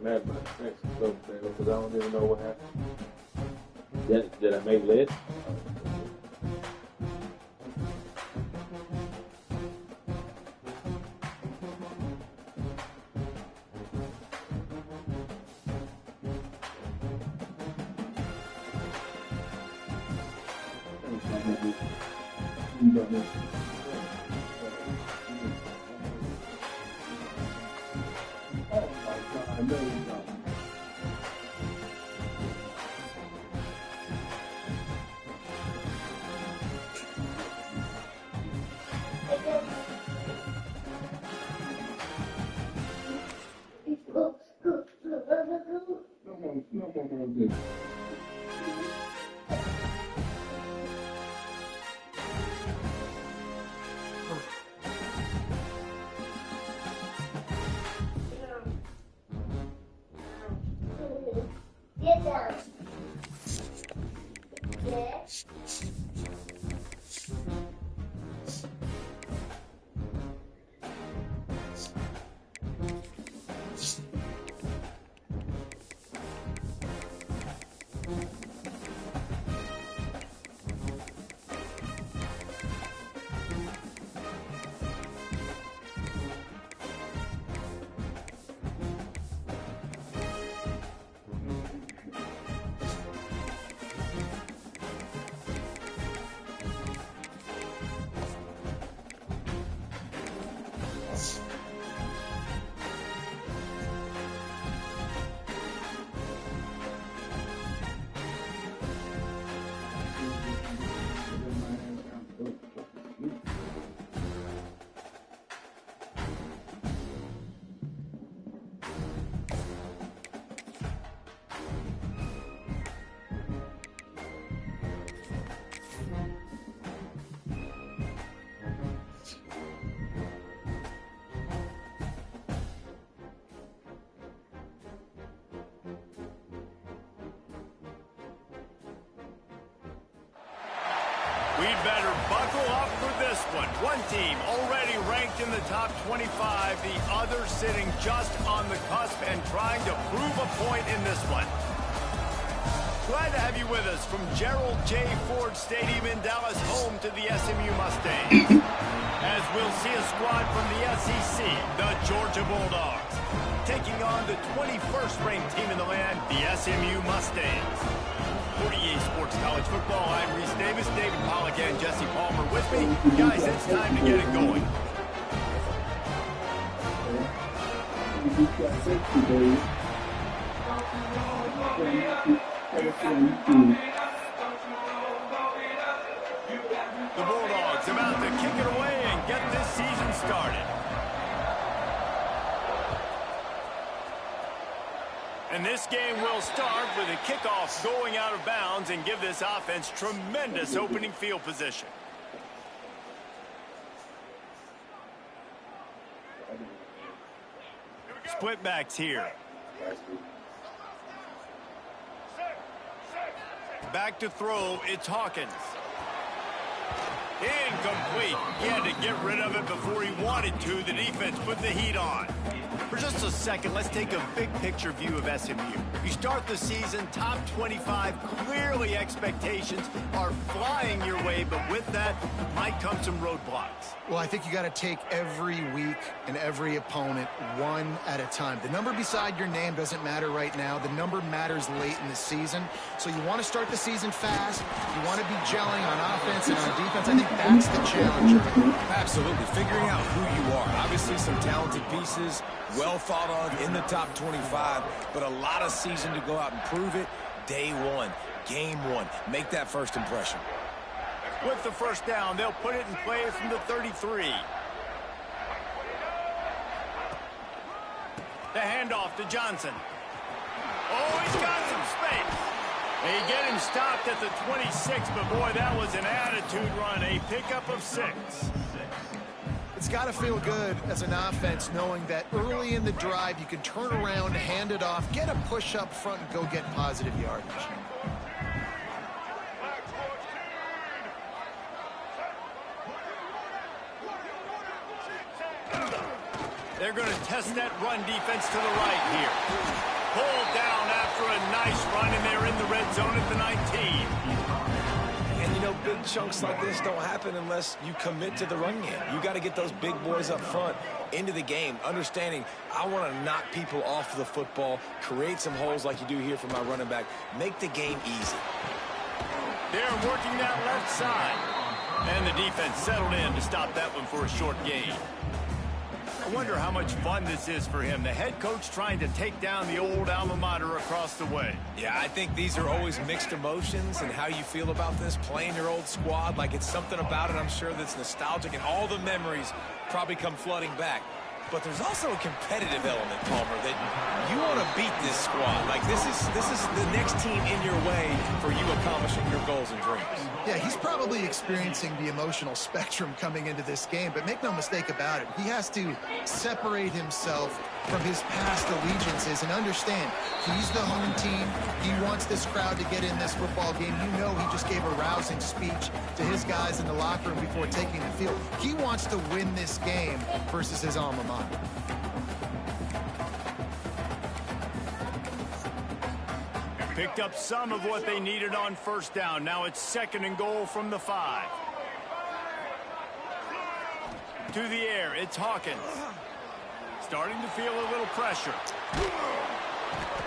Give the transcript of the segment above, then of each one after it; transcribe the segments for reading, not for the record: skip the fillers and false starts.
mad about the next stuff because I don't even know what happened. Did I make lead? Get down. Yeah. We better buckle up for this one. One team already ranked in the top 25, the other sitting just on the cusp and trying to prove a point in this one. Glad to have you with us from Gerald J. Ford Stadium in Dallas, home to the SMU Mustangs. As we'll see a squad from the SEC, the Georgia Bulldogs, taking on the 21st ranked team in the land, the SMU Mustangs. 48 Sports College Football, I'm Reese Davis, David Pollack and Jesse Palmer with me. Guys, it's time to get it going. The Bulldogs about to kick it away and get this season started. And this game will start with a kickoff going out of bounds and give this offense tremendous opening field position. Split backs here. Back to throw, it's Hawkins. Incomplete. He had to get rid of it before he wanted to. The defense put the heat on. For just a second, let's take a big picture view of SMU. You start the season top 25. Clearly expectations are flying your way, but with that might come some roadblocks. Well, I think you got to take every week and every opponent one at a time. The number beside your name doesn't matter right now. The number matters late in the season. So you want to start the season fast. You want to be gelling on offense and on defense. I think that's the challenge. Absolutely. Figuring out who you are. Obviously some talented pieces, well thought of in the top 25, but a lot of season to go out and prove it. Day one, game one. Make that first impression. With the first down, they'll put it in play from the 33. The handoff to Johnson. Oh, he's got some space. They get him stopped at the 26, but boy, that was an attitude run, a pickup of 6. It's got to feel good as an offense knowing that early in the drive you can turn around, hand it off, get a push up front, and go get positive yardage. They're going to test that run defense to the right here. pulled down after a nice run, and they're in the red zone at the 19. And, you know, big chunks like this don't happen unless you commit to the run game. You got to get those big boys up front into the game, understanding I want to knock people off the football, create some holes like you do here for my running back, make the game easy. They're working that left side. And the defense settled in to stop that one for a short gain. I wonder how much fun this is for him. The head coach trying to take down the old alma mater across the way. Yeah, I think these are always mixed emotions and how you feel about this, playing your old squad. Like, it's something about it, I'm sure, that's nostalgic, and all the memories probably come flooding back. But there's also a competitive element, Palmer, that you want to beat this squad. Like, this is the next team in your way for you accomplishing your goals and dreams. Yeah, he's probably experiencing the emotional spectrum coming into this game, but make no mistake about it. He has to separate himself from his past allegiances and understand he's the home team. He wants this crowd to get in this football game. You know, he just gave a rousing speech to his guys in the locker room before taking the field. He wants to win this game versus his alma mater. Picked up some of what they needed on first down. Now it's 2nd and goal from the 5. To the air, it's Hawkins. Starting to feel a little pressure.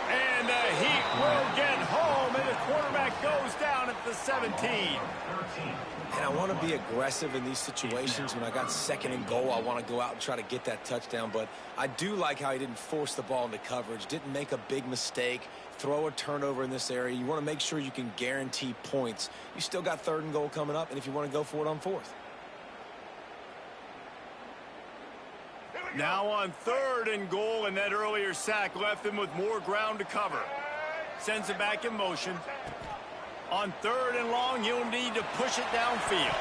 And the Heat will get home, and the quarterback goes down at the 17. And I want to be aggressive in these situations. When I got 2nd and goal, I want to go out and try to get that touchdown. But I do like how he didn't force the ball into coverage, didn't make a big mistake, throw a turnover in this area. You want to make sure you can guarantee points. You still got 3rd and goal coming up, and if you want to go for it on 4th. Now on 3rd and goal, and that earlier sack left them with more ground to cover. Sends it back in motion. On 3rd and long, you'll need to push it downfield.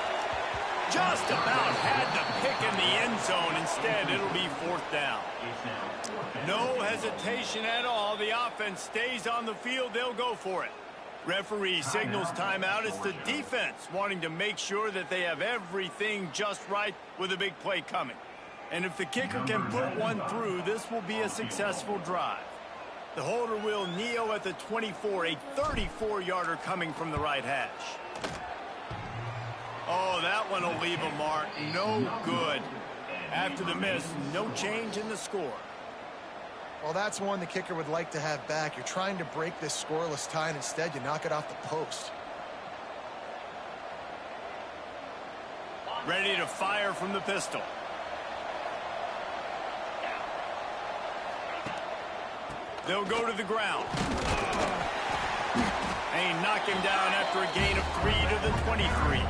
Just about had the pick in the end zone. Instead, it'll be 4th down. No hesitation at all. The offense stays on the field. They'll go for it. Referee signals timeout. It's the defense wanting to make sure that they have everything just right with a big play coming. And if the kicker can put one through, this will be a successful drive. The holder will kneel at the 24, a 34-yarder coming from the right hash. Oh, that one will leave a mark. No good. After the miss, no change in the score. Well, that's one the kicker would like to have back. You're trying to break this scoreless tie, and instead you knock it off the post. Ready to fire from the pistol. They'll go to the ground. They knock him down after a gain of 3 to the 23.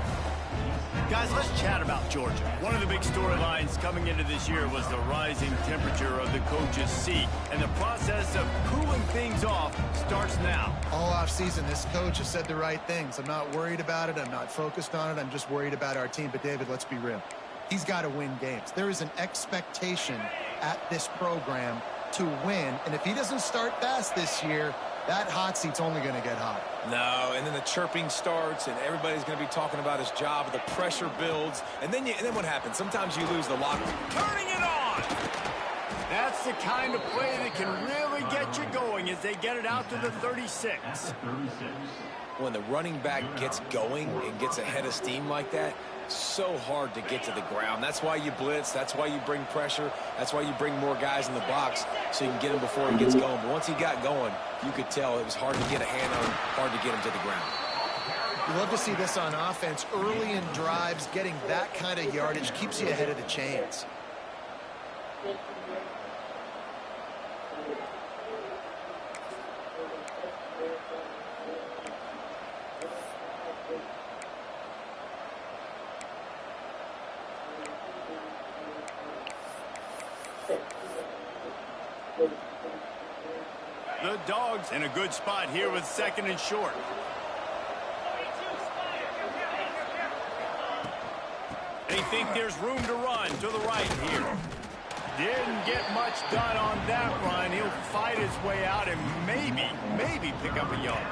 Guys, let's chat about Georgia. One of the big storylines coming into this year was the rising temperature of the coach's seat. And the process of cooling things off starts now. All offseason, this coach has said the right things. I'm not worried about it. I'm not focused on it. I'm just worried about our team. But, David, let's be real. He's got to win games. There is an expectation at this program to win. And if he doesn't start fast this year, that hot seat's only going to get hot. No, and then the chirping starts, and everybody's going to be talking about his job. The pressure builds, and then what happens? Sometimes you lose the locker room. Turning it on! That's the kind of play that can really get you going as they get it out to the 36. When the running back gets going and gets ahead of steam like that, so hard to get to the ground. That's why you blitz. That's why you bring pressure. That's why you bring more guys in the box so you can get him before he gets going. But once he got going, you could tell it was hard to get a hand on him, hard to get him to the ground. You love to see this on offense. Early in drives, getting that kind of yardage keeps you ahead of the chains. The Dogs in a good spot here with 2nd and short. They think there's room to run to the right here. Didn't get much done on that run. He'll fight his way out and maybe pick up a yard.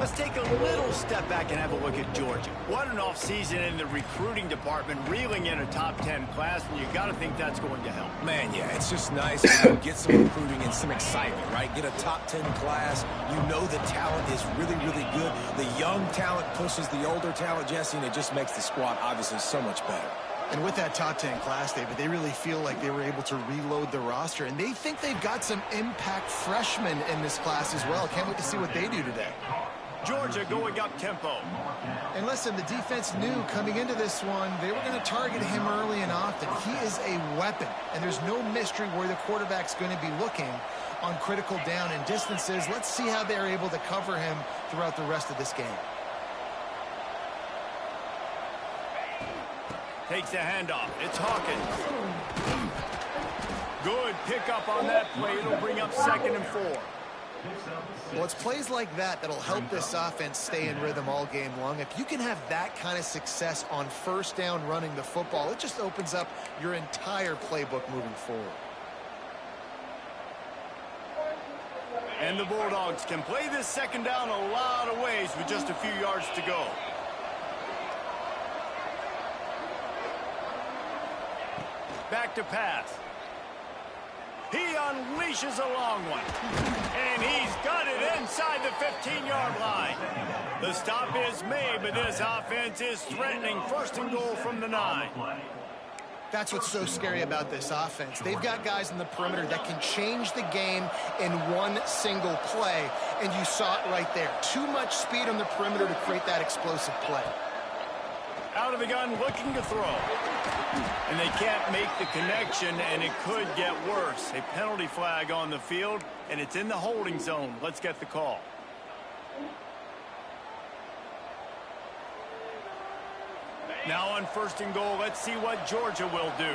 Let's take a little step back and have a look at Georgia. What an offseason in the recruiting department, reeling in a top 10 class, and you got to think that's going to help. Man, yeah, it's just nice to get some recruiting and some excitement, right? Get a top 10 class. You know the talent is really, really good. The young talent pushes the older talent, Jesse, and it just makes the squad obviously so much better. And with that top 10 class, David, they really feel like they were able to reload the roster, and they think they've got some impact freshmen in this class as well. Can't wait to see what they do today. Georgia going up tempo. And listen, the defense knew coming into this one, they were going to target him early and often. He is a weapon, and there's no mystery where the quarterback's going to be looking on critical down and distances. Let's see how they're able to cover him throughout the rest of this game. Takes the handoff. It's Hawkins. Good pickup on that play. It'll bring up 2nd and 4. Well, it's plays like that that'll help this offense stay in rhythm all game long. If you can have that kind of success on first down running the football, it just opens up your entire playbook moving forward. And the Bulldogs can play this 2nd down a lot of ways with just a few yards to go. Back to pass. He unleashes a long one. And he's got it inside the 15-yard line. The stop is made, but this offense is threatening 1st and goal from the 9. That's what's so scary about this offense. They've got guys in the perimeter that can change the game in one single play, and you saw it right there. Too much speed on the perimeter to create that explosive play. Out of the gun, looking to throw. And they can't make the connection, and it could get worse. A penalty flag on the field, and it's in the holding zone. Let's get the call. Now on 1st and goal, let's see what Georgia will do.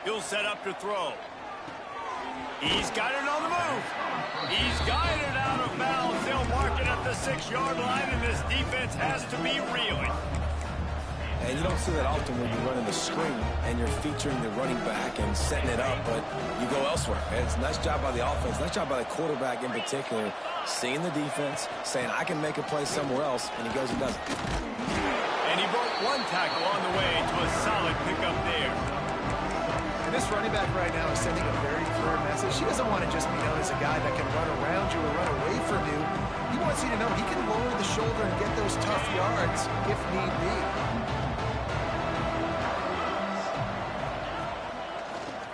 He'll set up to throw. He's got it on the move. He's got it out of bounds. They'll mark it at the 6-yard line, and this defense has to be reeling. And you don't see that often when you're running the screen and you're featuring the running back and setting it up, but you go elsewhere. And it's a nice job by the offense, nice job by the quarterback in particular, seeing the defense, saying, I can make a play somewhere else, and he goes and does it. And he broke 1 tackle on the way to a solid pickup there. And this running back right now is sending a very clear message. He doesn't want to just be known as a guy that can run around you or run away from you. He wants you to know he can lower the shoulder and get those tough yards if need be.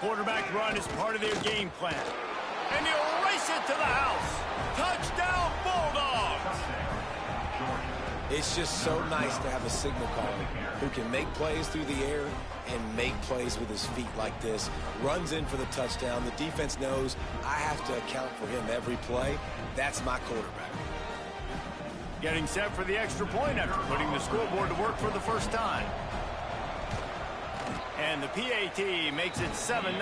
Quarterback run is part of their game plan. And he'll race it to the house. Touchdown, Bulldogs! It's just so nice to have a signal caller who can make plays through the air and make plays with his feet like this. Runs in for the touchdown. The defense knows I have to account for him every play. That's my quarterback. Getting set for the extra point after putting the scoreboard to work for the first time. And the PAT makes it 7-0.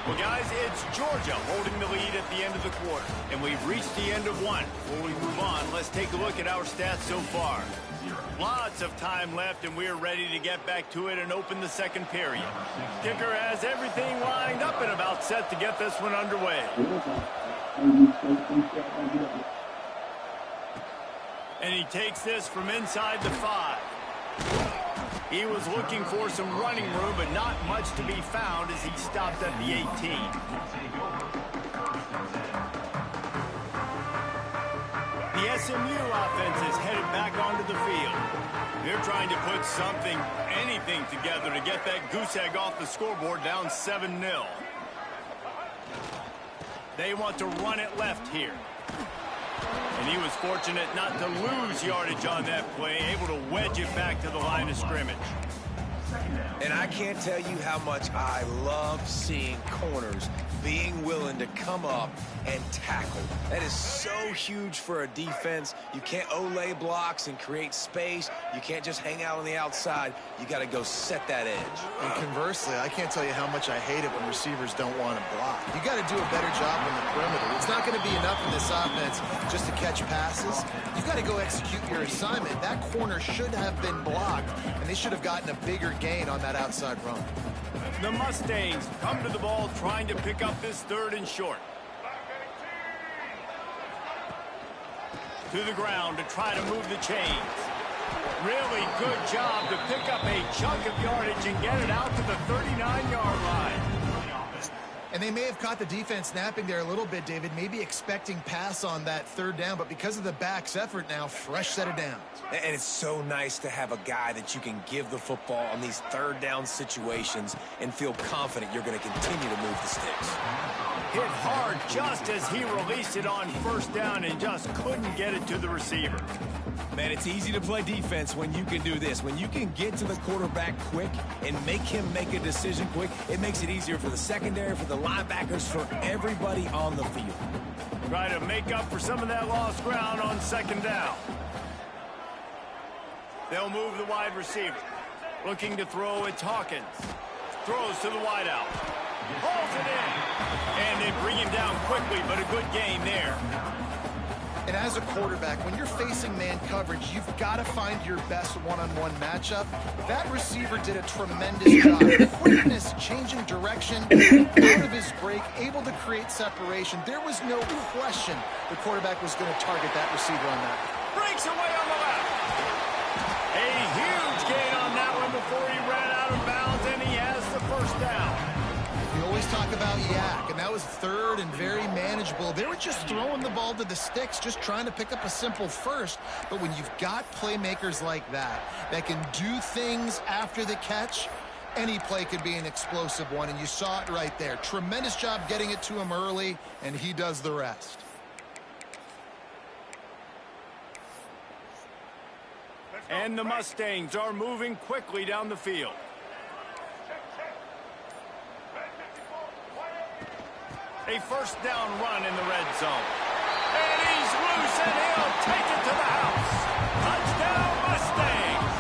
Well, guys, it's Georgia holding the lead at the end of the quarter. And we've reached the end of one. Before we move on, let's take a look at our stats so far. Lots of time left, and we're ready to get back to it and open the 2nd period. Kicker has everything lined up and about set to get this one underway. And he takes this from inside the 5. He was looking for some running room, but not much to be found as he stopped at the 18. The SMU offense is headed back onto the field. They're trying to put something, anything together to get that goose egg off the scoreboard down 7-0. They want to run it left here. And he was fortunate not to lose yardage on that play, able to wedge it back to the line of scrimmage. And I can't tell you how much I love seeing corners being willing to come up and tackle. That is so huge for a defense. You can't Olay blocks and create space. You can't just hang out on the outside. You got to go set that edge. And conversely, I can't tell you how much I hate it when receivers don't want to block. You got to do a better job on the perimeter. It's not going to be enough in this offense just to catch passes. You got to go execute your assignment. That corner should have been blocked, and they should have gotten a bigger gain on that outside run. The Mustangs come to the ball trying to pick up this 3rd and short. To the ground to try to move the chains. Really good job to pick up a chunk of yardage and get it out to the 39-yard line. And they may have caught the defense napping there a little bit, David, maybe expecting pass on that third down, but because of the back's effort now, fresh set of downs. And it's so nice to have a guy that you can give the football on these third down situations and feel confident you're going to continue to move the sticks. Hit hard just as he released it on first down and just couldn't get it to the receiver. Man, it's easy to play defense when you can do this. When you can get to the quarterback quick and make him make a decision quick, it makes it easier for the secondary, for the linebackers, for everybody on the field. Try to make up for some of that lost ground on second down. They'll move the wide receiver. Looking to throw, it's Hawkins. Throws to the wideout. Hauls it in. And they bring him down quickly, but a good gain there. And as a quarterback, when you're facing man coverage, you've got to find your best one-on-one matchup. That receiver did a tremendous job. Quickness, changing direction, out of his break, able to create separation. There was no question the quarterback was going to target that receiver on that. Breaks away on the left. A huge gain on that one before he ran out of bounds, and he has the first down. We always talk about yak, and that was third and very manageable. They were just throwing the ball to the sticks, just trying to pick up a simple first. But when you've got playmakers like that can do things after the catch, any play could be an explosive one, and you saw it right there. Tremendous job getting it to him early, and he does the rest. And the Mustangs are moving quickly down the field. A first down run in the red zone. And he's loose, and he'll take it to the house. Touchdown, Mustangs!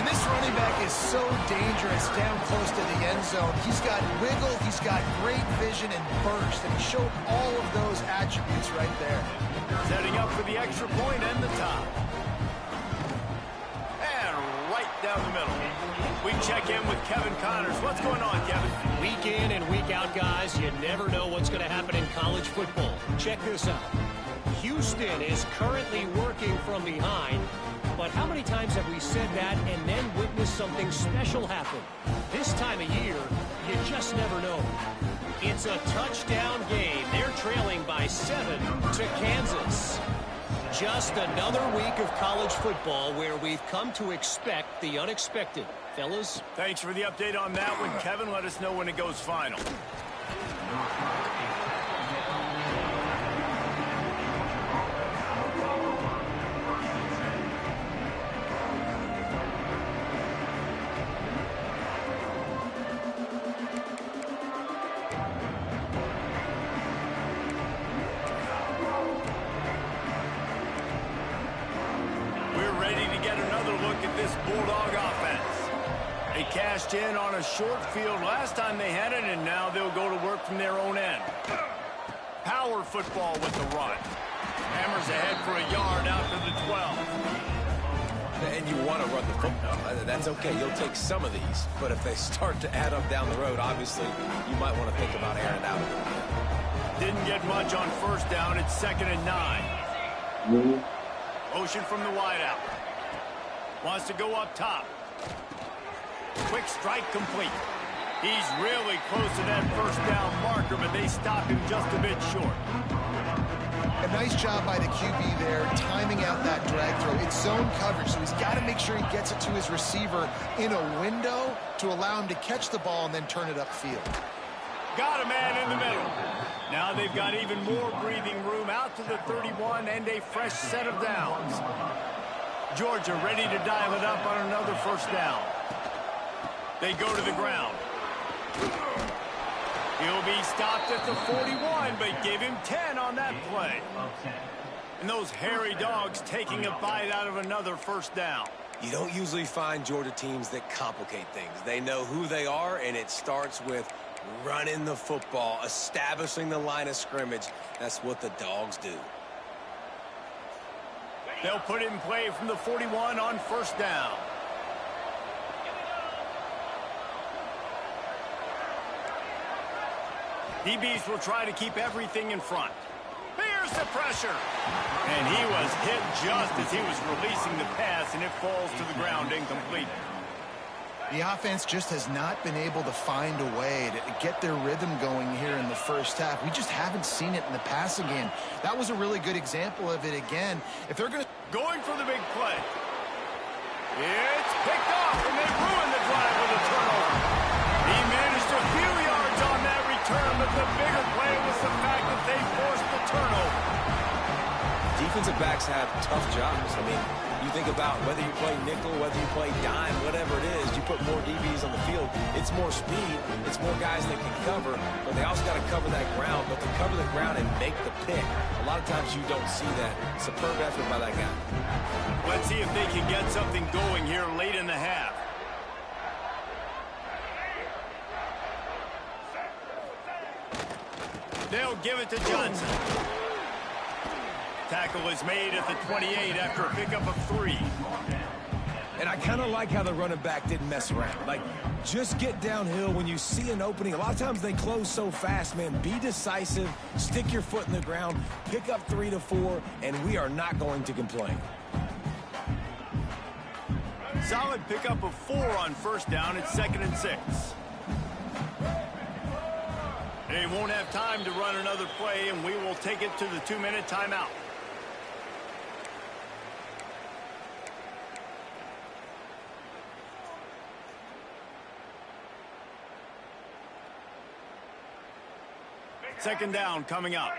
And this running back is so dangerous down close to the end zone. He's got wiggle, he's got great vision and burst, and he showed all of those attributes right there. Setting up for the extra point and the top. And right down the middle. We check in with Kevin Connors. What's going on, Kevin? Week in and week out, guys, you never know what's going to happen in college football. Check this out. Houston is currently working from behind, but how many times have we said that and then witnessed something special happen? This time of year, you just never know. It's a touchdown game. They're trailing by 7 to Kansas. Just another week of college football where we've come to expect the unexpected. Fellas? Thanks for the update on that one, Kevin. Let us know when it goes final. We're ready to get another look at this Bulldog offense. They cashed in on a short field last time they had it, and now they'll go to work from their own end. Power football with the run. Hammers ahead for a yard out to the 12. And you want to run the football. That's okay. You'll take some of these. But if they start to add up down the road, obviously, you might want to think about airing it out a little bit. Didn't get much on first down. It's 2nd and 9. Motion from the wideout. Wants to go up top. Quick strike complete. He's really close to that first down marker, but they stop him just a bit short. A nice job by the QB there, timing out that drag throw. It's zone coverage, so he's got to make sure he gets it to his receiver in a window to allow him to catch the ball and then turn it upfield. Got a man in the middle. Now they've got even more breathing room out to the 31 and a fresh set of downs. Georgia ready to dial it up on another first down. They go to the ground. He'll be stopped at the 41, but give him 10 on that play. And those hairy dogs taking a bite out of another first down. You don't usually find Georgia teams that complicate things. They know who they are, and it starts with running the football, establishing the line of scrimmage. That's what the dogs do. They'll put it in play from the 41 on first down. DBs will try to keep everything in front. Here's Here's the pressure. And he was hit just as he was releasing the pass, and it falls to the ground incomplete. The offense just has not been able to find a way to get their rhythm going here in the first half. We just haven't seen it in the passing game. That was a really good example of it again. If they're going to... Going for the big play. It's picked off, and they ruined the drive with a turnover. He managed a few yards on that return, but the bigger play was the fact that they forced the turnover. Defensive backs have tough jobs. I mean, you think about whether you play nickel, whether you play dime, whatever it is, you put more DBs on the field. It's more speed. It's more guys that can cover, but they also got to cover that ground. But to cover the ground and make the pick, a lot of times you don't see that. Superb effort by that guy. Let's see if they can get something going here late in the half. They'll give it to Johnson. Tackle is made at the 28 after a pickup of 3. And I kind of like how the running back didn't mess around. Like, just get downhill when you see an opening. A lot of times they close so fast, man. Be decisive, stick your foot in the ground, pick up 3 to 4, and we are not going to complain. Solid pickup of 4 on first down. It's 2nd and 6. They won't have time to run another play, and we will take it to the 2-minute timeout. Second down coming up.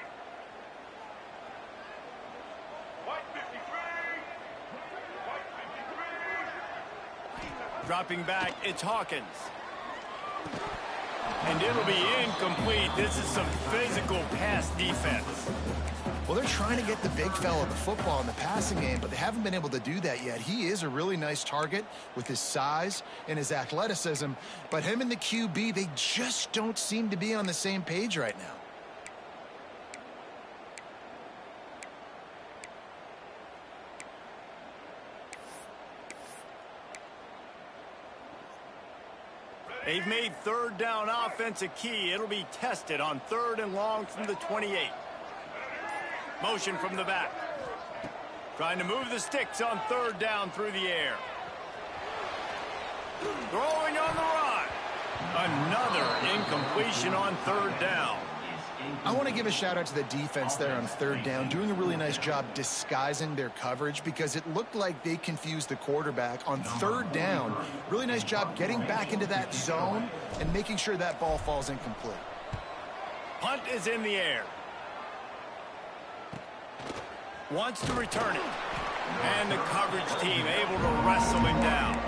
Dropping back, it's Hawkins. And it'll be incomplete. This is some physical pass defense. Well, they're trying to get the big fella the football in the passing game, but they haven't been able to do that yet. He is a really nice target with his size and his athleticism, but him and the QB, they just don't seem to be on the same page right now. They've made third down offense a key. It'll be tested on 3rd and long from the 28. Motion from the back. Trying to move the sticks on 3rd down through the air. Throwing on the run. Another incompletion on 3rd down. I want to give a shout out to the defense there on 3rd down, doing a really nice job disguising their coverage because it looked like they confused the quarterback on 3rd down. Really nice job getting back into that zone and making sure that ball falls incomplete. Punt is in the air. Wants to return it. And the coverage team able to wrestle him down.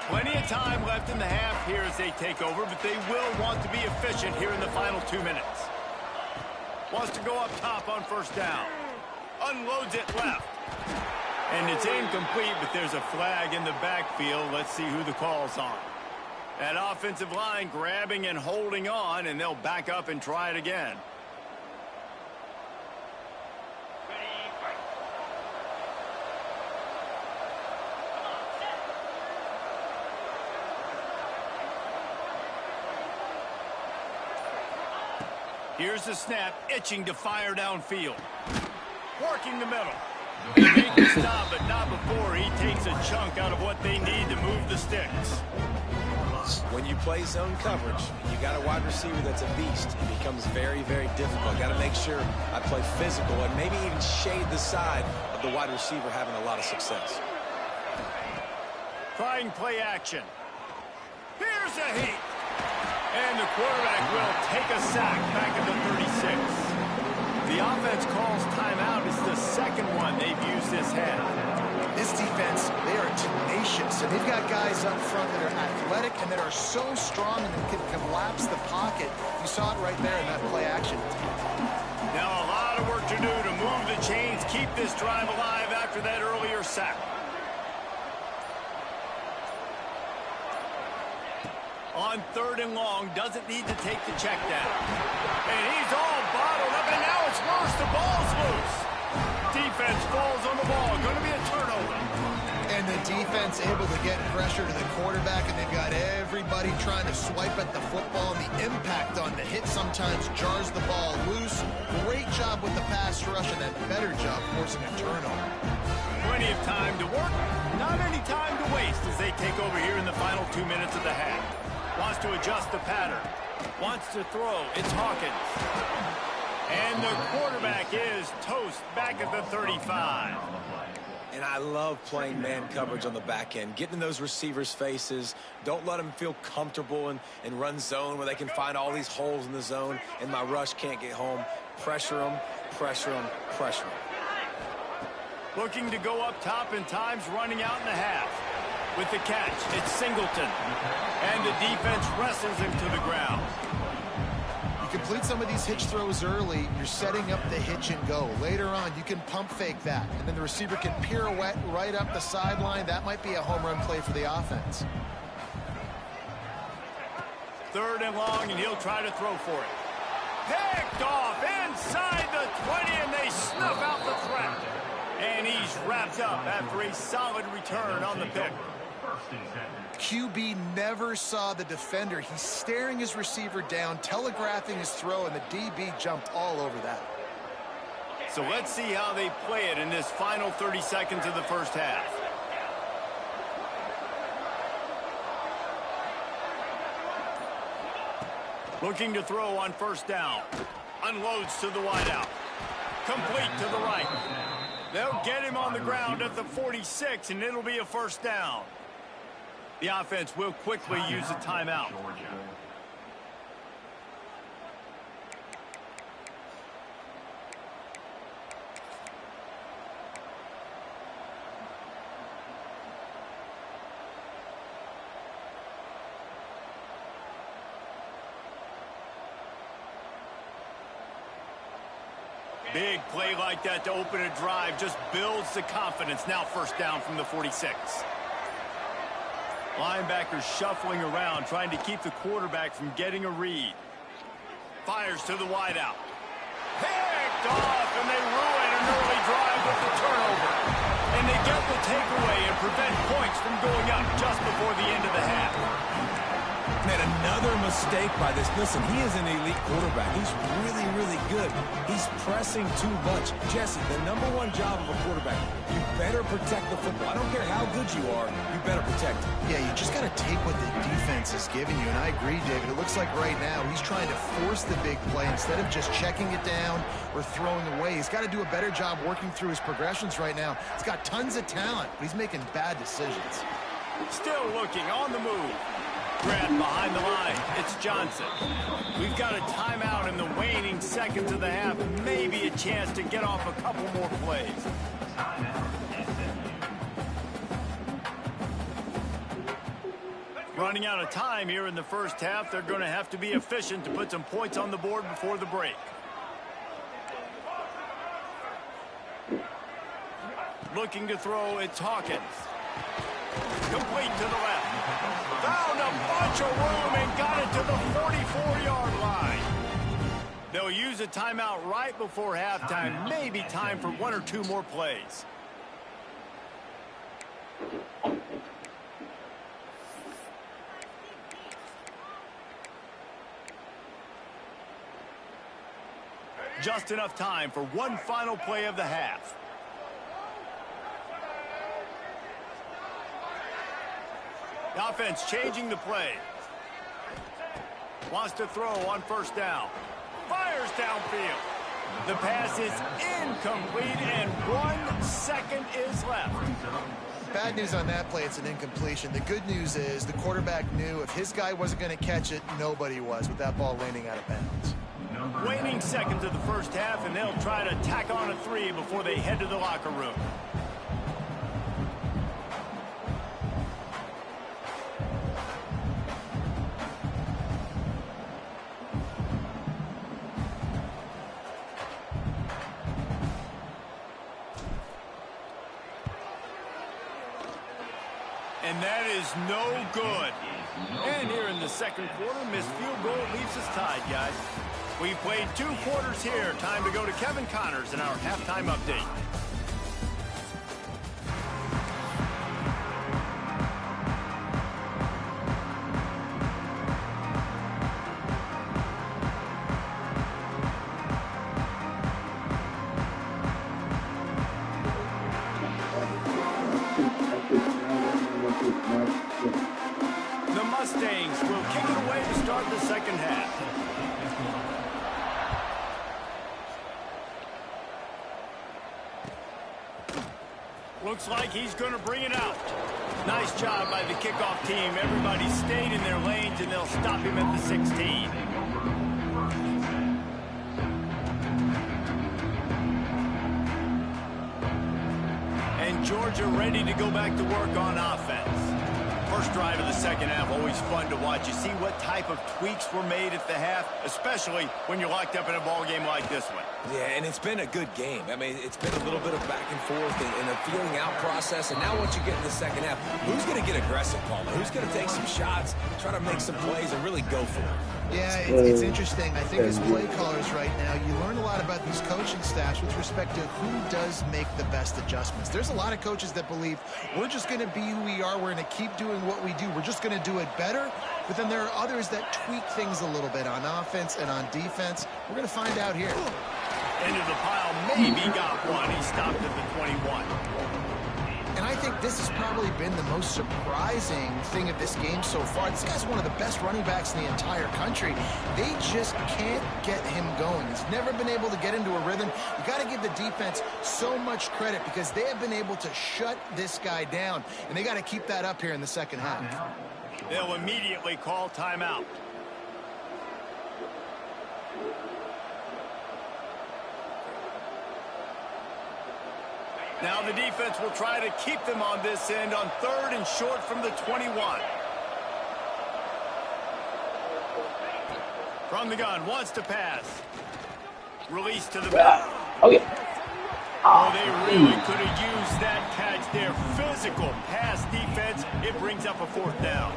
Plenty of time left in the half here as they take over, but they will want to be efficient here in the final 2 minutes. Wants to go up top on 1st down. Unloads it left. And it's incomplete, but there's a flag in the backfield. Let's see who the call's on. That offensive line grabbing and holding on, and they'll back up and try it again. Here's the snap, itching to fire downfield. Working the middle. They make the stop, but not before he takes a chunk out of what they need to move the sticks. When you play zone coverage, you got a wide receiver that's a beast. It becomes very, very difficult. Got to make sure I play physical and maybe even shade the side of the wide receiver having a lot of success. Trying play action. Here's a heat. And the quarterback will take a sack back at the 36. The offense calls timeout. It's the second one they've used this half. This defense, they are tenacious, and they've got guys up front that are athletic and that are so strong and that can collapse the pocket. You saw it right there in that play action. Now a lot of work to do to move the chains, keep this drive alive after that earlier sack. On 3rd and long, doesn't need to take the check down. And he's all bottled up, and now it's worse. The ball's loose. defense falls on the ball. Going to be a turnover. And the defense able to get pressure to the quarterback, and they've got everybody trying to swipe at the football, and the impact on the hit sometimes jars the ball loose. Great job with the pass rush, and a better job forcing a turnover. Plenty of time to work, not any time to waste as they take over here in the final 2 minutes of the half. Wants to adjust the pattern. Wants to throw. It's Hawkins. And the quarterback is toast back at the 35. And I love playing man coverage on the back end, getting in those receivers' faces. Don't let them feel comfortable and run zone where they can find all these holes in the zone and my rush can't get home. Pressure them, pressure them, pressure them. Looking to go up top and times running out in the half. With the catch, it's Singleton. And the defense wrestles him to the ground. Complete some of these hitch throws early, you're setting up the hitch and go. Later on, you can pump fake that, and then the receiver can pirouette right up the sideline. That might be a home run play for the offense. 3rd and long, and he'll try to throw for it. Picked off inside the 20, and they snuff out the threat. And he's wrapped up after a solid return on the pick. QB never saw the defender. He's staring his receiver down, telegraphing his throw, and the DB jumped all over that. So let's see how they play it in this final 30 seconds of the first half. Looking to throw on 1st down. Unloads to the wideout. Complete to the right. They'll get him on the ground at the 46, and it'll be a 1st down. The offense will quickly use a timeout. Big play like that to open a drive just builds the confidence. Now 1st down from the 46. Linebackers shuffling around, trying to keep the quarterback from getting a read. Fires to the wideout. Picked off, and they ruin an early drive with the turnover. And they get the takeaway and prevent points from going up just before the end of the half. Man, another mistake by this. Listen, he is an elite quarterback. He's really, really good. He's pressing too much. Jesse, the #1 job of a quarterback, you better protect the football. I don't care how good you are, you better protect it. Yeah, you just got to take what the defense is giving you, and I agree, David. It looks like right now he's trying to force the big play instead of just checking it down or throwing away. He's got to do a better job working through his progressions right now. He's got tons of talent, but he's making bad decisions. Still looking on the move. Grab behind the line. It's Johnson. We've got a timeout in the waning seconds of the half. Maybe a chance to get off a couple more plays. Running out of time here in the first half. They're going to have to be efficient to put some points on the board before the break. Looking to throw, it's Hawkins. Complete to the left. Found a bunch of room and got it to the 44-yard line. They'll use a timeout right before halftime. Maybe time for 1 or 2 more plays. Just enough time for one final play of the half. The offense changing the play. Wants to throw on 1st down. Fires downfield. The pass is incomplete, and 1 second is left. Bad news on that play, it's an incompletion. The good news is the quarterback knew if his guy wasn't going to catch it, nobody was with that ball landing out of bounds. Waning seconds of the first half, and they'll try to tack on a 3 before they head to the locker room. And that is no good. And here in the second quarter, missed field goal leaves us tied, guys. We played 2 quarters here. Time to go to Kevin Connors in our halftime update. Mustangs will kick it away to start the second half. Looks like he's going to bring it out. Nice job by the kickoff team. Everybody stayed in their lanes, and they'll stop him at the 16. And Georgia ready to go back to work on offense. First drive of the second half, always fun to watch. You see what type of tweaks were made at the half, especially when you're locked up in a ball game like this one. Yeah, and it's been a good game. I mean, it's been a little bit of back and forth and a feeling out process. And now once you get in the second half, who's going to get aggressive, Paul? Who's going to take some shots, try to make some plays, and really go for it? Yeah, it's interesting. I think as play callers right now, you learn a lot about these coaching staffs with respect to who does make the best adjustments. There's a lot of coaches that believe we're just going to be who we are. We're going to keep doing what we do. We're just going to do it better. But then there are others that tweak things a little bit on offense and on defense. We're going to find out here. Into the pile, maybe got one. He stopped at the 21. And I think this has probably been the most surprising thing of this game so far. This guy's one of the best running backs in the entire country. They just can't get him going. He's never been able to get into a rhythm. You got to give the defense so much credit because they have been able to shut this guy down. And they got to keep that up here in the second half. They'll immediately call timeout. Now the defense will try to keep them on this end on third and short from the 21. From the gun, wants to pass. Release to the back. Okay. Oh, they really could have used that catch there. Physical pass defense. It brings up a fourth down.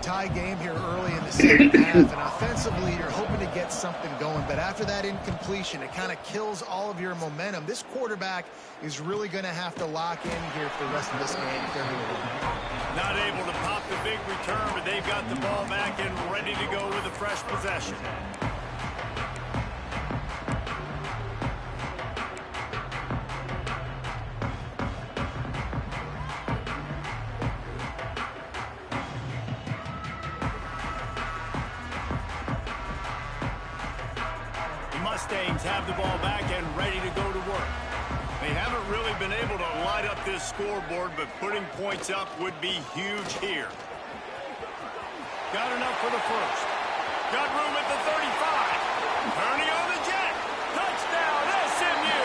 Tie game here early in the second half. An offensive leader hoping to get something going, but after that incompletion, it kind of kills all of your momentum. This quarterback is really going to have to lock in here for the rest of this game if they're going to win. Not able to pop the big return, but they've got the ball back and ready to go with a fresh possession. Mustangs have the ball back and ready to go to work. They haven't really been able to light up this scoreboard, but putting points up would be huge here. Got enough for the first. Got room at the 35. Turning on the jet. Touchdown, SMU.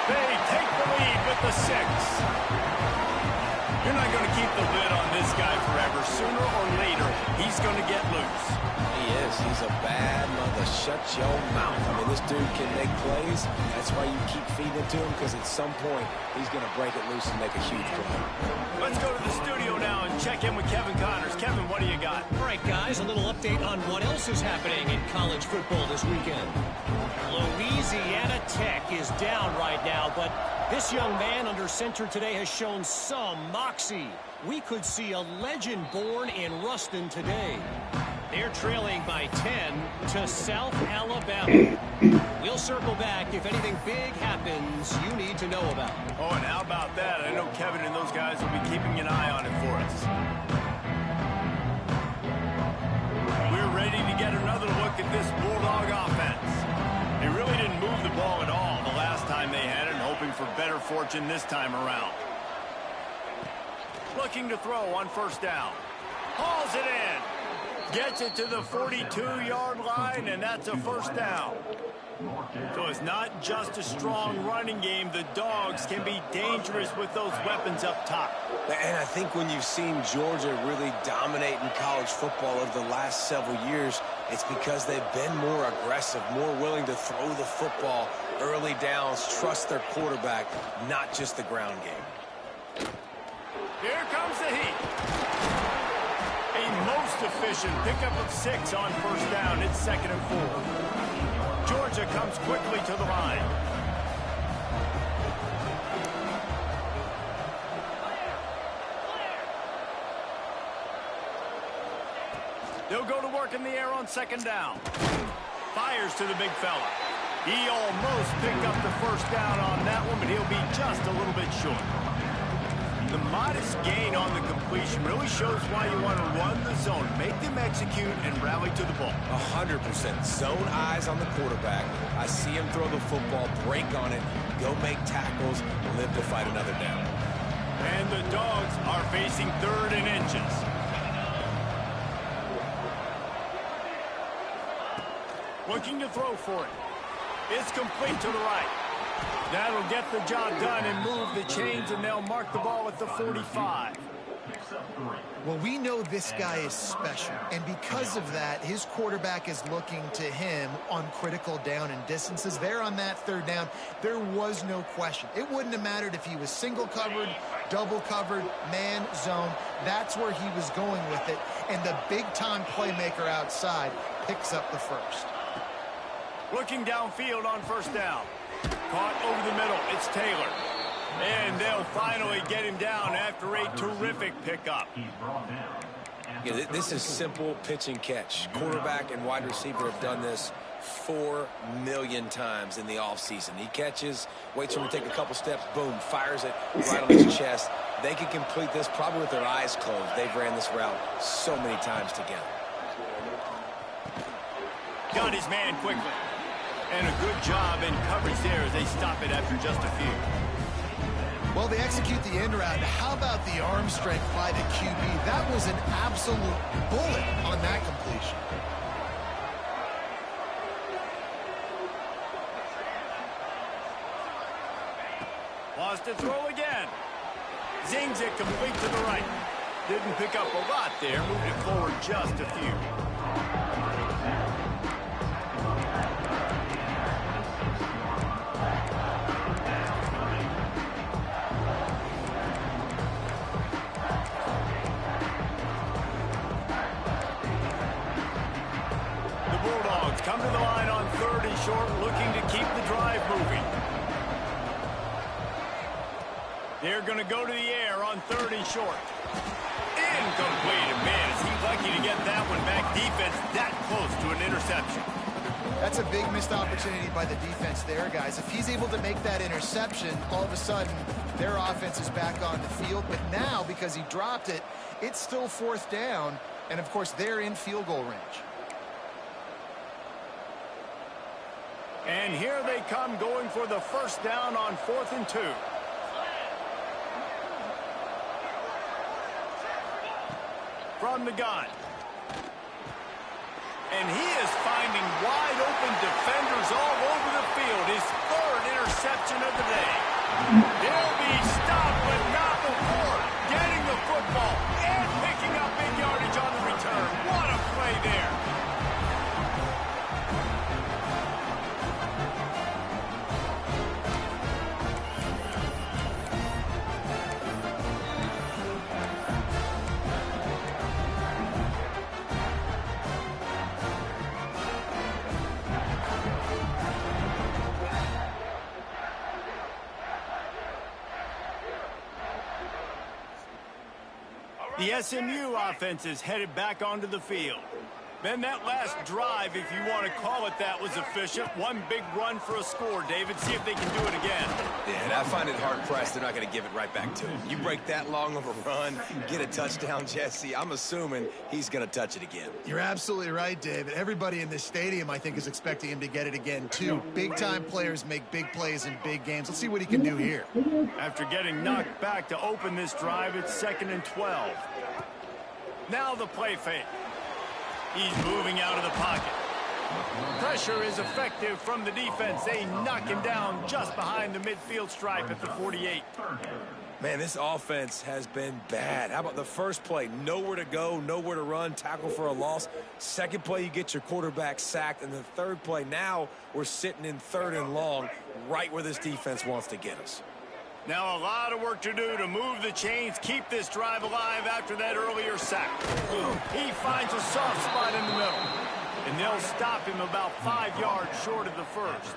They take the lead with the 6. You're not going to keep the lid on this guy forever. Sooner or later, he's going to get loose. He is. He's a bad mother. Shut your mouth. I mean, this dude can make plays. That's why you keep feeding it to him, because at some point, he's going to break it loose and make a huge play. Let's go to the studio now and check in with Kevin Connors. Kevin, what do you got? All right, guys, a little update on what else is happening in college football this weekend. Louisiana Tech is down right now, but this young man under center today has shown some moxie. We could see a legend born in Ruston today. They're trailing by 10 to South Alabama. We'll circle back if anything big happens you need to know about. Oh, and how about that? I know Kevin and those guys will be keeping an eye on it for us. We're ready to get another look at this Bulldog offense. They really didn't move the ball at all the last time they had it, hoping for better fortune this time around. Looking to throw on first down. Hauls it in. Gets it to the 42-yard line, and that's a first down. So it's not just a strong running game. The Dogs can be dangerous with those weapons up top. And I think when you've seen Georgia really dominate in college football over the last several years, it's because they've been more aggressive, more willing to throw the football, early downs, trust their quarterback, not just the ground game. Here comes the heat. A most efficient pickup of 6 on first down. It's 2nd and 4. Georgia comes quickly to the line. They'll go to work in the air on 2nd down. Fires to the big fella. He almost picked up the first down on that one, but he'll be just a little bit short. The modest gain on the completion really shows why you want to run the zone. Make them execute and rally to the ball. 100%. Zone eyes on the quarterback. I see him throw the football, break on it, go make tackles, live to fight another down. And the Dogs are facing 3rd and inches. Looking to throw for it. It's complete to the right. That'll get the job done and move the chains, and they'll mark the ball at the 45. Well, we know this guy is special, and because of that, his quarterback is looking to him on critical down and distances. There on that 3rd down, there was no question. It wouldn't have mattered if he was single covered, double covered, man, zone. That's where he was going with it, and the big-time playmaker outside picks up the first. Looking downfield on 1st down. Caught over the middle. It's Taylor. And they'll finally get him down after a terrific pickup. Yeah, this is simple pitch and catch. Quarterback and wide receiver have done this 4 million times in the offseason. He catches, waits for him to take a couple steps, boom, fires it right on his chest. They can complete this probably with their eyes closed. They've ran this route so many times together. Got his man quickly. And a good job in coverage there as they stop it after just a few. Well, they execute the end route. How about the arm strength by the QB? That was an absolute bullet on that completion. Lost to throw again. Zings it complete to the right. Didn't pick up a lot there. Moved it forward just a few. Come to the line on 3rd and short, looking to keep the drive moving. They're going to go to the air on 3rd and short. Incomplete. And man, is he lucky to get that one back. Defense that close to an interception. That's a big missed opportunity by the defense there, guys. If he's able to make that interception, all of a sudden their offense is back on the field. But now, because he dropped it, it's still 4th down. And, of course, they're in field goal range. And here they come going for the 1st down on 4th and 2. From the gun. And he is finding wide open defenders all over the field. His 3rd interception of the day. He'll be stopped but not before getting the football and picking up big yardage on the return. What a play there. The SMU offense is headed back onto the field. Then that last drive, if you want to call it that, was efficient. One big run for a score, David. See if they can do it again. Yeah, and I find it hard-pressed they're not going to give it right back to him. You break that long of a run, get a touchdown, Jesse, I'm assuming he's going to touch it again. You're absolutely right, David. Everybody in this stadium, I think, is expecting him to get it again, too. Big-time players make big plays in big games. Let's see what he can do here. After getting knocked back to open this drive, it's 2nd and 12. Now the play fake. He's moving out of the pocket. Pressure is effective from the defense. They knock him down just behind the midfield stripe at the 48. Man, this offense has been bad. How about the first play? Nowhere to go, nowhere to run, tackle for a loss. Second play, you get your quarterback sacked. And the third play, now we're sitting in 3rd and long, right where this defense wants to get us. Now a lot of work to do to move the chains, keep this drive alive after that earlier sack. He finds a soft spot in the middle. And they'll stop him about 5 yards short of the first.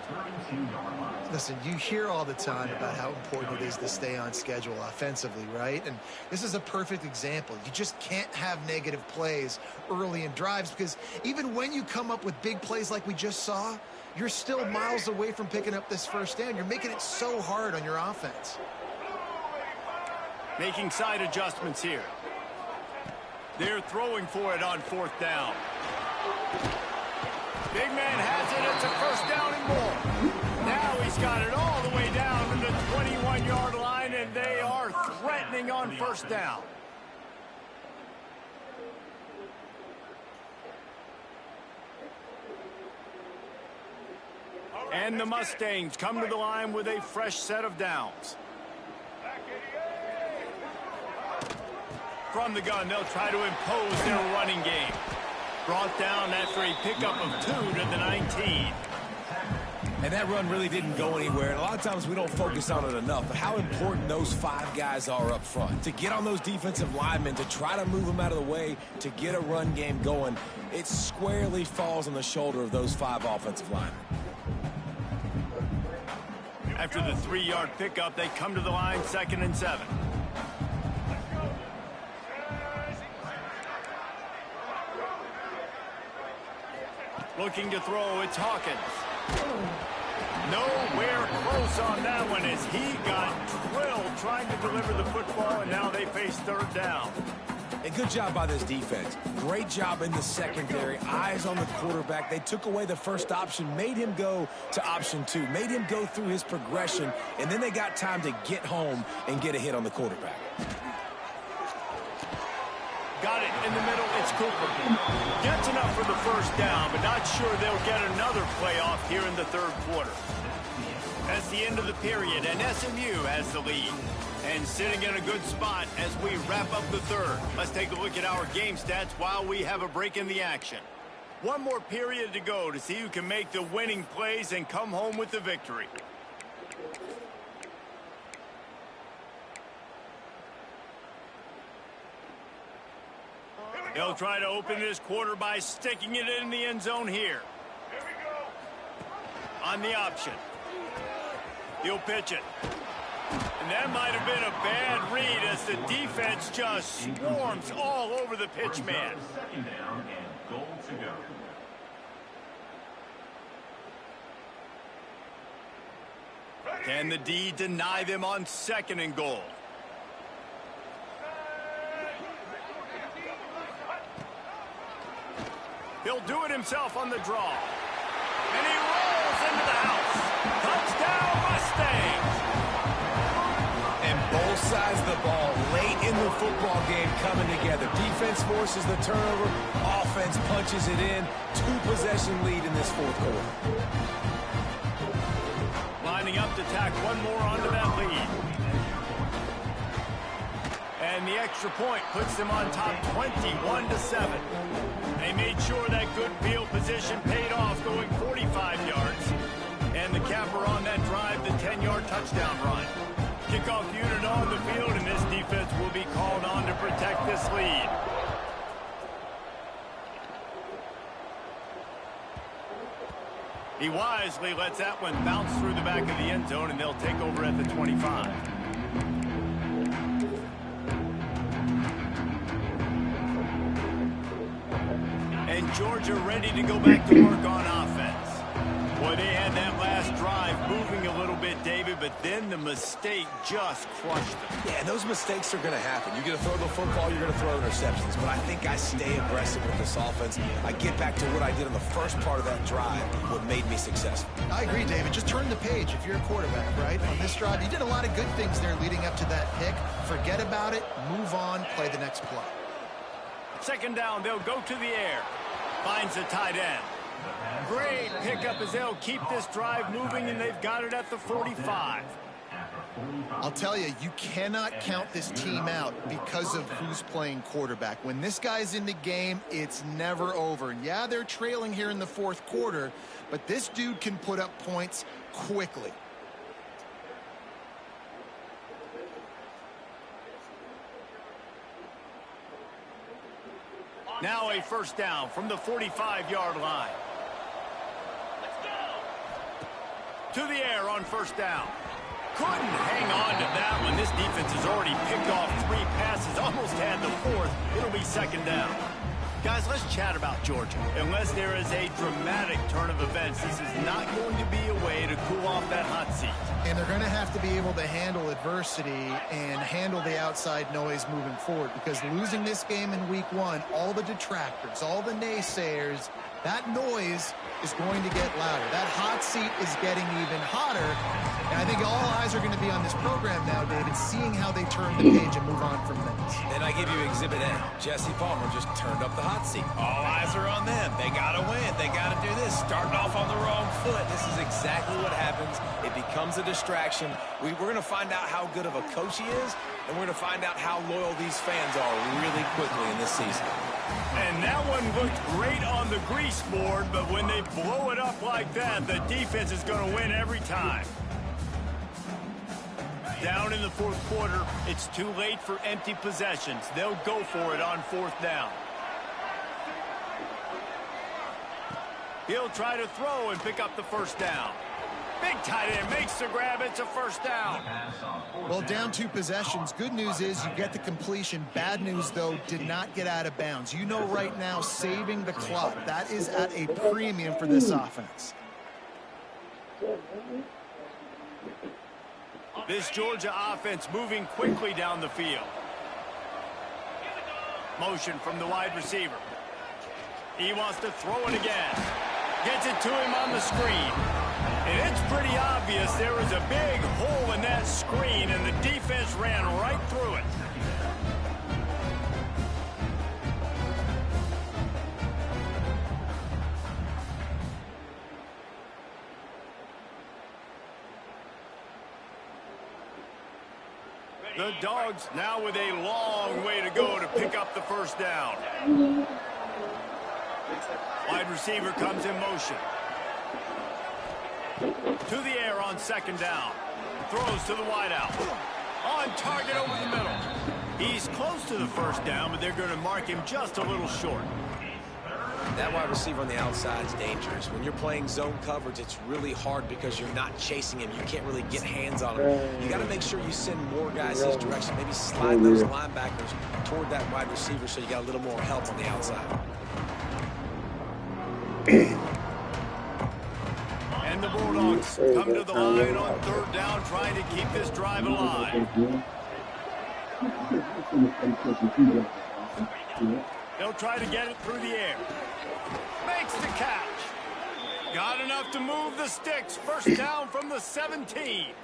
Listen, you hear all the time about how important it is to stay on schedule offensively, right? And this is a perfect example. You just can't have negative plays early in drives because even when you come up with big plays like we just saw, you're still miles away from picking up this 1st down. You're making it so hard on your offense. Making side adjustments here. They're throwing for it on 4th down. Big man has it. It's a 1st down and more. Now he's got it all the way down to the 21-yard line, and they are threatening on 1st down. And the Mustangs come to the line with a fresh set of downs. From the gun, they'll try to impose their running game. Brought down after a pickup of 2 to the 19. And that run really didn't go anywhere. And a lot of times we don't focus on it enough, but how important those 5 guys are up front. To get on those defensive linemen, to try to move them out of the way, to get a run game going, it squarely falls on the shoulder of those 5 offensive linemen. After the 3-yard pickup, they come to the line 2nd and 7. Looking to throw, it's Hawkins. Nowhere close on that one as he got drilled trying to deliver the football, and now they face 3rd down. A good job by this defense. Great job in the secondary. Eyes on the quarterback. They took away the first option, made him go to option 2, made him go through his progression, and then they got time to get home and get a hit on the quarterback. Got it in the middle. It's Cooper. Gets enough for the 1st down, but not sure they'll get another playoff here in the 3rd quarter. That's the end of the period, and SMU has the lead. And sitting in a good spot as we wrap up the 3rd. Let's take a look at our game stats while we have a break in the action. One more period to go to see who can make the winning plays and come home with the victory. They'll try to open this quarter by sticking it in the end zone here. On the option. He'll pitch it. And that might have been a bad read as the defense just swarms all over the pitch man. 2nd down and goal to go. Can the D deny them on 2nd and goal? He'll do it himself on the draw. And he rolls into the house. Touchdown, Mustangs! And both sides of the ball late in the football game coming together. Defense forces the turnover. Offense punches it in. 2-possession lead in this 4th quarter. Lining up to tack one more onto that lead. And the extra point puts them on top 21-7. They made sure that good field position paid off, going 45 yards. And the capper on that drive, the 10-yard touchdown run. Kickoff unit on the field, and this defense will be called on to protect this lead. He wisely lets that one bounce through the back of the end zone, and they'll take over at the 25. And Georgia ready to go back to work on offense. Boy, they had that last drive moving a little bit, David, but then the mistake just crushed them. Yeah, and those mistakes are going to happen. You're going to throw the football, you're going to throw interceptions. But I think I stay aggressive with this offense. I get back to what I did in the first part of that drive, what made me successful. I agree, David. Just turn the page if you're a quarterback, right? On this drive, you did a lot of good things there leading up to that pick. Forget about it, move on, play the next play. 2nd down, they'll go to the air. Finds a tight end. Great pickup as they'll keep this drive moving, and they've got it at the 45. I'll tell you, you cannot count this team out because of who's playing quarterback. When this guy's in the game, it's never over. Yeah, they're trailing here in the 4th quarter, but this dude can put up points quickly. Now a 1st down from the 45-yard line. To the air on 1st down. Couldn't hang on to that one. This defense has already picked off 3 passes, almost had the 4th. It'll be 2nd down. Guys, let's chat about Georgia. Unless there is a dramatic turn of events, this is not going to be a way to cool off that hot seat. And they're going to have to be able to handle adversity and handle the outside noise moving forward, because losing this game in week 1, all the detractors, all the naysayers, that noise is going to get louder. That hot seat is getting even hotter. And I think all eyes are going to be on this program now, David, seeing how they turn the page and move on from this. Then I give you Exhibit A. Jesse Palmer just turned up the hot seat. All eyes are on them. They got to win. They got to do this. Starting off on the wrong foot. This is exactly what happens. It becomes a distraction. We're going to find out how good of a coach he is, and we're going to find out how loyal these fans are really quickly in this season. And that one looked great on the grease board, but when they blow it up like that, the defense is going to win every time. Down in the fourth quarter, it's too late for empty possessions. They'll go for it on 4th down. He'll try to throw and pick up the first down. Big tight end makes the grab. It's a first down. Well, down 2 possessions. Good news is you get the completion. Bad news, though, did not get out of bounds. You know right now, saving the clock, that is at a premium for this offense. This Georgia offense moving quickly down the field. Motion from the wide receiver. He wants to throw it again. Gets it to him on the screen. And it's pretty obvious there was a big hole in that screen, and the defense ran right through it. The Dogs now with a long way to go to pick up the first down. Wide receiver comes in motion. To the air on 2nd down. Throws to the wideout. On target over the middle. He's close to the first down, but they're going to mark him just a little short. That wide receiver on the outside is dangerous. When you're playing zone coverage, it's really hard because you're not chasing him. You can't really get hands on him. You got to make sure you send more guys his direction. Maybe slide those linebackers toward that wide receiver so you got a little more help on the outside. And the Bulldogs come to the line on 3rd down, trying to keep this drive alive. They'll try to get it through the air. Makes the catch. Got enough to move the sticks. First down from the 17.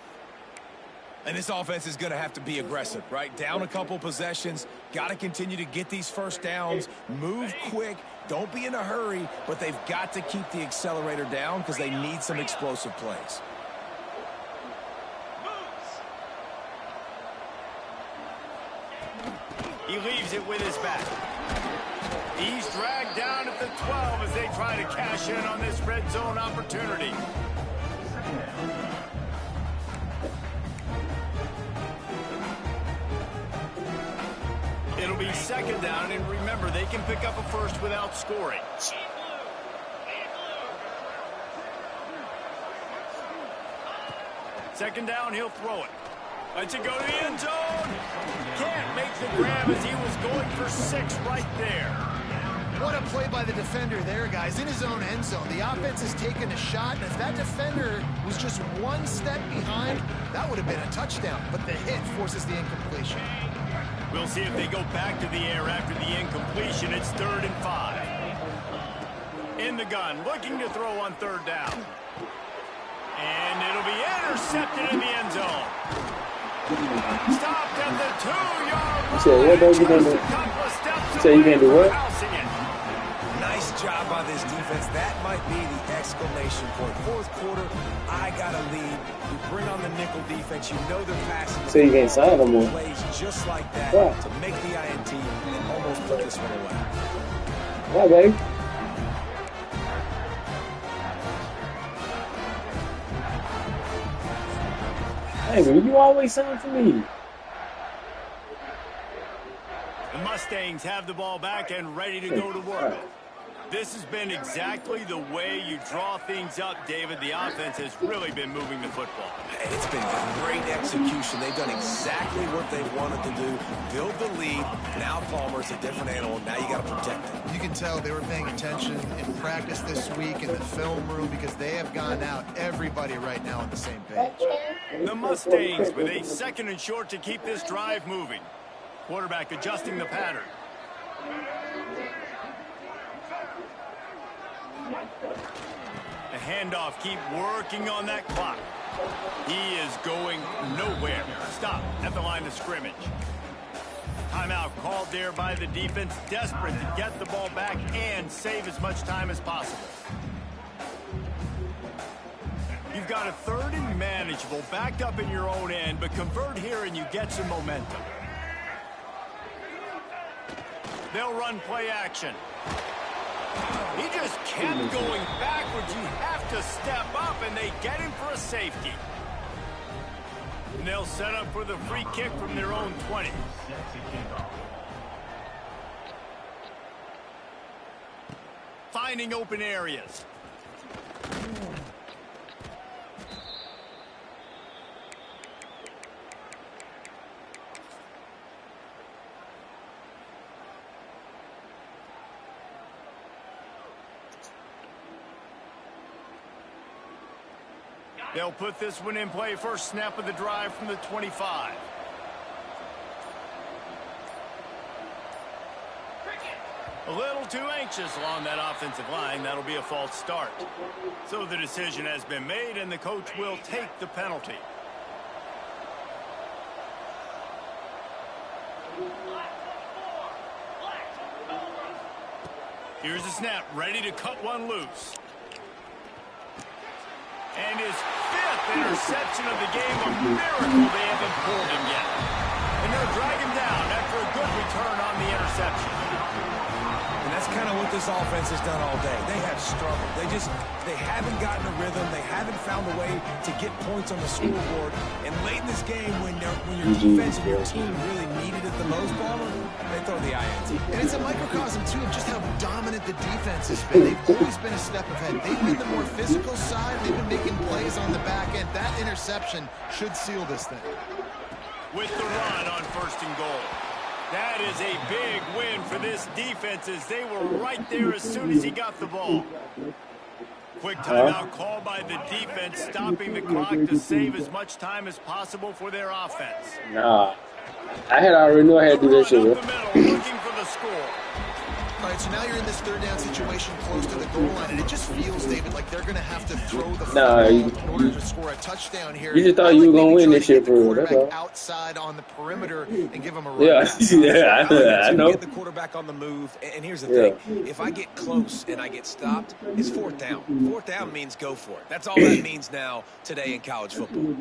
And this offense is going to have to be aggressive, right? Down a couple possessions. Got to continue to get these first downs. Move quick. Don't be in a hurry, but they've got to keep the accelerator down because they need some explosive plays. He leaves it with his back. He's dragged down at the 12 as they try to cash in on this red zone opportunity. It'll be 2nd down, and remember, they can pick up a first without scoring. Second down, he'll throw it. Lets it go to the end zone. Can't make the grab as he was going for 6 right there. What a play by the defender there, guys. In his own end zone. The offense has taken a shot, and if that defender was just 1 step behind, that would have been a touchdown. But the hit forces the incompletion. We'll see if they go back to the air after the incompletion. It's 3rd and 5. In the gun, looking to throw on 3rd down. And it'll be intercepted in the end zone. Stopped at the 2-yard line. You said what, though? You said you can't do what? Nice job by this defense. That might be the exclamation point. 4th quarter, I got a lead. You bring on the nickel defense. You know they're passing. So you can't sign no more. Plays just like that to make the INT and almost put this one away. Why, babe? Hey, man, you always sign for me. The Mustangs have the ball back and ready to go to work. This has been exactly the way you draw things up, David. The offense has really been moving the football. It's been great execution. They've done exactly what they've wanted to do. Build the lead. Now Palmer's a different animal. Now you got to protect him. You can tell they were paying attention in practice this week in the film room because they have gone out, everybody right now on the same page. The Mustangs with a 2nd and short to keep this drive moving. Quarterback adjusting the pattern. The handoff, keep working on that clock. He is going nowhere. Stop at the line of scrimmage. Timeout called there by the defense, desperate to get the ball back and save as much time as possible. You've got a 3rd and manageable, backed up in your own end, but convert here and you get some momentum. They'll run play action. He just kept going backwards. You have to step up, and they get him for a safety. And they'll set up for the free kick from their own 20. Finding open areas. They'll put this one in play. First snap of the drive from the 25. A little too anxious along that offensive line. That'll be a false start. So the decision has been made, and the coach will take the penalty. Here's the snap, ready to cut one loose. And his 5th interception of the game. A miracle they haven't pulled him yet. And they'll drag him down after a good return on the interception. And that's kind of what this offense has done all day. They have struggled. They haven't gotten a rhythm. They haven't found a way to get points on the scoreboard. And late in this game, when your defense and your team really needed it the most, Palmer, they throw the INT. And it's a microcosm, too, of just how dominant the defense has been. They've always been a step ahead. They've been the more physical side. They've been making plays on the back end. That interception should seal this thing. With the run on 1st and goal. That is a big win for this defense as they were right there as soon as he got the ball. Quick timeout call by the defense, stopping the clock to save as much time as possible for their offense. Nah. I already knew I had to do that shit, bro. Looking for the score. All right, so now you're in this 3rd down situation close to the goal line, and it just feels, David, like they're going to have to throw the football in order to score a touchdown here. You just thought you were going to win this shit, bro. That's all. Outside on the perimeter and give him a run. I know. Get the quarterback on the move, and here's the thing. If I get close and I get stopped, it's 4th down. 4th down means go for it. That's all that means now today in college football.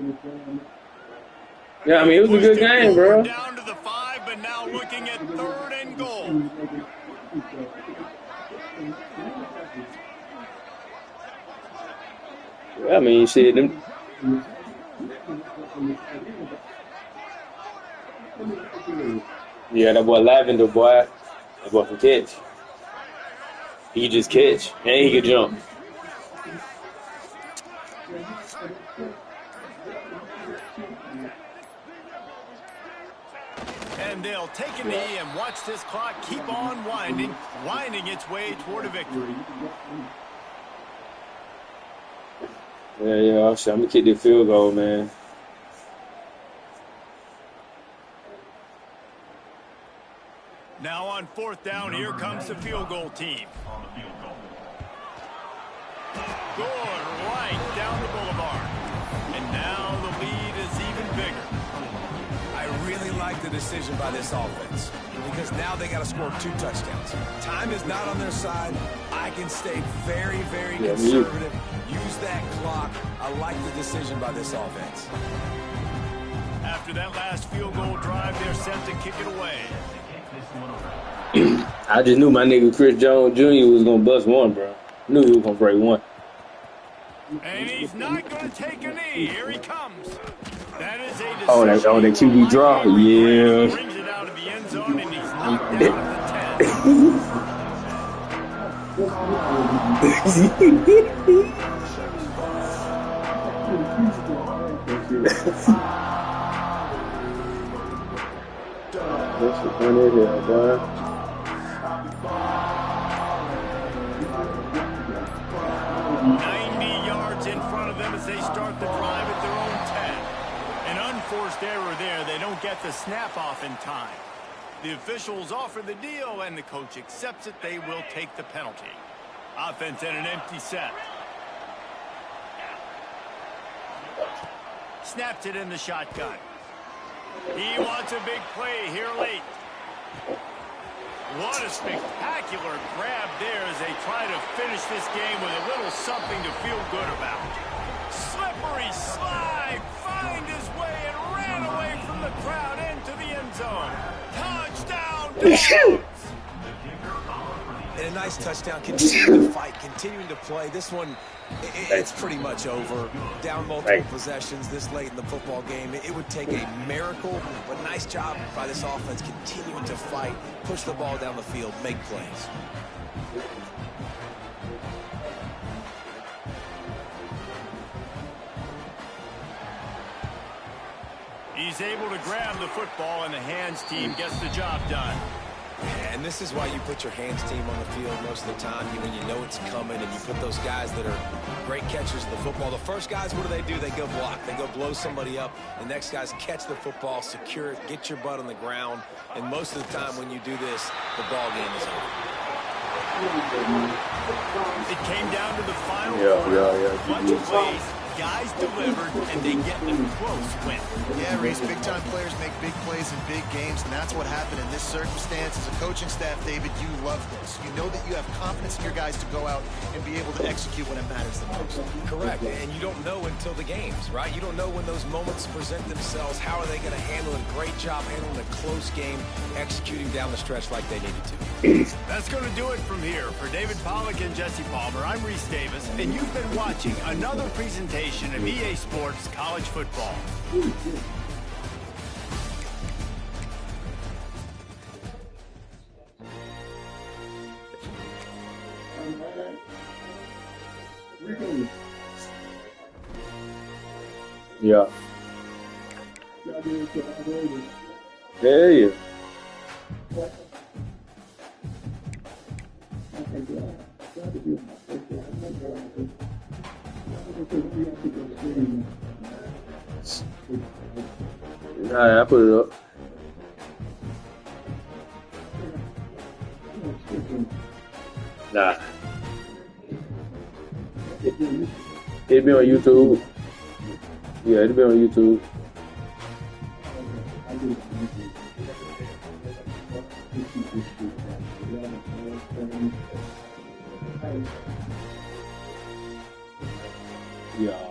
Yeah, I mean, it was a good game, bro. Down to the 5, but now looking at 3rd and goal. I mean, shit, them. Yeah, that boy Lavender, boy. That boy can catch. He can just catch, and he can jump. And they'll take a knee and watch this clock keep on winding its way toward a victory. Yeah, I'm going to kick the field goal, man. Now on 4th down, here comes the field goal team. Good right down the boulevard. And now the lead is even bigger. I really like the decision by this offense because now they got to score 2 touchdowns. Time is not on their side. I can stay very, very conservative. Use that clock. I like the decision by this offense. After that last field goal drive, they're set to kick it away. I just knew my nigga Chris Jones Jr. was going to bust one, bro. Knew he was going to break one. And he's not going to take a knee. Here he comes. That is a decision. Oh, that QB draw? Yeah. Brings it out of the end zone, and he's knocked down at the 10. That's the funny here, boy. 90 yards in front of them as they start the drive at their own 10. An unforced error there. They don't get the snap off in time. The officials offer the deal, and the coach accepts it. They will take the penalty. Offense in an empty set. Snapped it in the shotgun. He wants a big play here late. What a spectacular grab there as they try to finish this game with a little something to feel good about. Slippery slide, find his way and ran away from the crowd into the end zone. Touchdown, Dogs! And a nice touchdown, continuing to fight, continuing to play. This one, it's pretty much over. Down multiple possessions this late in the football game. It would take a miracle, but nice job by this offense continuing to fight, push the ball down the field, make plays. He's able to grab the football, and the hands team gets the job done. And this is why you put your hands team on the field most of the time. You know it's coming, and you put those guys that are great catchers of the football. The first guys, what do? They go block. They go blow somebody up. The next guys catch the football, secure it, get your butt on the ground. And most of the time when you do this, the ball game is over. It came down to the final bunch of plays. Guys delivered, and they get the close win. Yeah, Reese, big-time players make big plays in big games, and that's what happened in this circumstance. As a coaching staff, David, you love this. You know that you have confidence in your guys to go out and be able to execute when it matters the most. Correct, and you don't know until the games, right? You don't know when those moments present themselves. How are they going to handle it? Great job handling a close game, executing down the stretch like they needed to. That's going to do it from here. For David Pollack and Jesse Palmer, I'm Reese Davis, and you've been watching another presentation of EA Sports College Football. Yeah. There you Alright, I put it up. Nah. It'll be on YouTube. Yeah, it'll be on YouTube. Yeah.